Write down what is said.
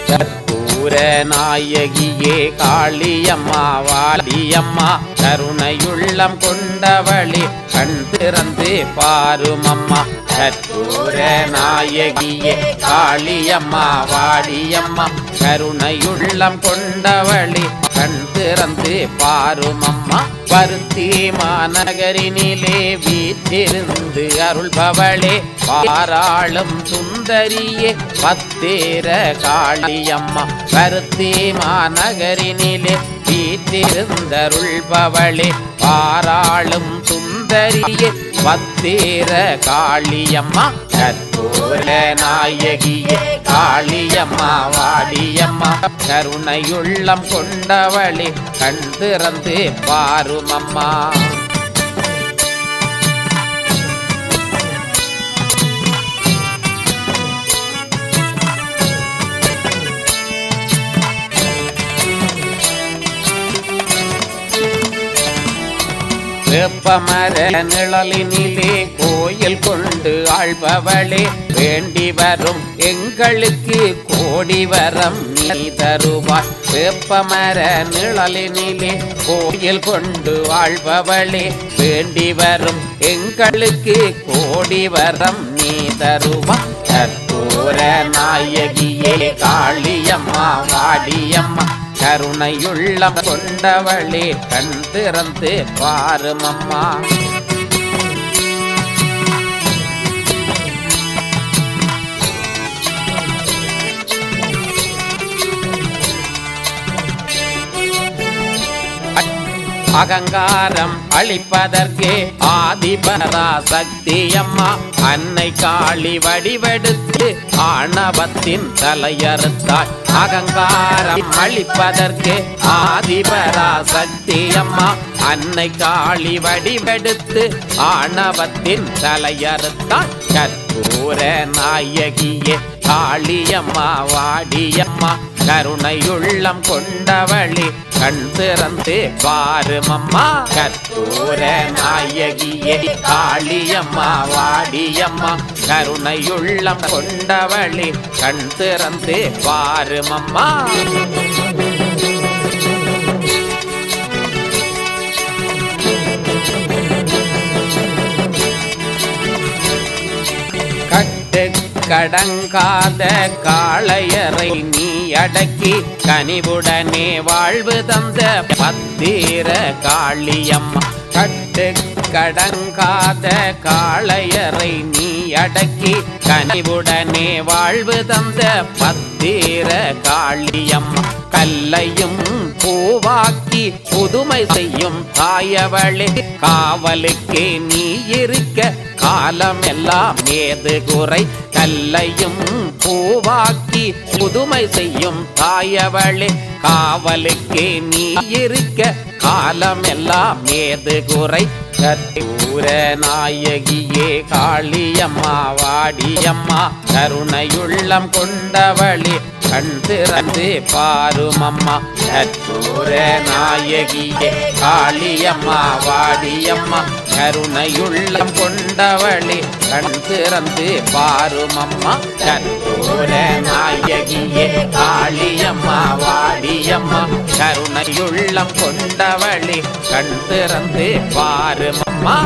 கற்பூர நாயகியே காளியம்மா வாடியம்மா கருணையுள்ளம் கொண்டவளே கண் திறந்து பாருமம்மா. கற்பூர நாயகியே காளியம்மா வாடியம்மா கருணையுள்ளம் கொண்டவளே கண் திறந்து பாருமம்மா. பருத்தி மாநகரினிலே வீற்றிருந்து அருள்பவளே பாராளும் சுந்தரியே பத்தேர காளியம்மா. பருத்தி மாநகரினிலே வீற்றிருந்தருள்பவளே பாராளும் சுந்தரியே பத்தேர காளியம்மா. கற்பூர நாயகியே காளியம்மா வாடியம்மா கருணையுள்ளம் கொண்டவளே கண் திறந்து பாருமம்மா. வேப்பமர நிழலினிலே கோயில் கொண்டு ஆள்பவளே வேண்டி வரும் எங்களுக்கு கோடி வரம் நீ தருவாய். வேப்பமர நிழலினிலே கோயில் கொண்டு ஆள்பவளே வேண்டி வரும் எங்களுக்கு கோடி வரம் நீ தருவாய். கற்பூர நாயகியே காளியம்மா வாடியம்மா கருணையுள்ளம் கொண்டவளே கண் திறந்து பாருமம்மா. அகங்காரம் அழிப்பதற்கே ஆதிபராசக்தியம்மா அன்னை காளி வடிவெடுத்து ஆணவத்தின் தலையறுத்தாள். அகங்காரம் அழிப்பதற்கே ஆதிபராசக்தியம்மா அன்னை காளி வடிவெடுத்து ஆணவத்தின் தலையறுத்தாள். கற்பூர நாயகியே காளியம்மா வாடியம்மா கருணையுள்ளம் கொண்டவளே கண் திறந்து பாருமம்மா. கற்பூர நாயகியே காளியம்மா வாடியம்மா கருணையுள்ளம் கொண்டவளே கண் திறந்து பாருமம்மா. கடங்காத காளையரை நீ அடக்கி கனிவுடனே வாழ்வு தந்த பத்தீர காளியம்மா. கட்டு கடங்காத காளையரை நீ அடக்கி கனிவுடனே வாழ்வு தந்த பத்தீர காளியம்மா. கல்லையும் பூவாக்கி புதுமை செய்யும் தாயவளே காவலுக்கே நீ இருக்க காலம் எல்லாம் ஏது குறை. கல்லையும் பூவாக்கி புதுமை செய்யும் தாயவளே காவலுக்கே நீ இருக்க காலம் எல்லாம் ஏது குறை. கற்பூர நாயகியே காளியம்மா வாடியம்மா கருணையுள்ளம் கொண்டவளே கண் திறந்து பாருமம்மா. கற்பூர நாயகியே காளியம்மா வாடியம்மா கருணையுள்ளம் கொண்டவளே கண் திறந்து பாருமம்மா. கற்பூர நாயகியே காளியம்மா வாடியம்மா கருணையுள்ளம் கொண்டவளே கண் திறந்து பாருமம்மா.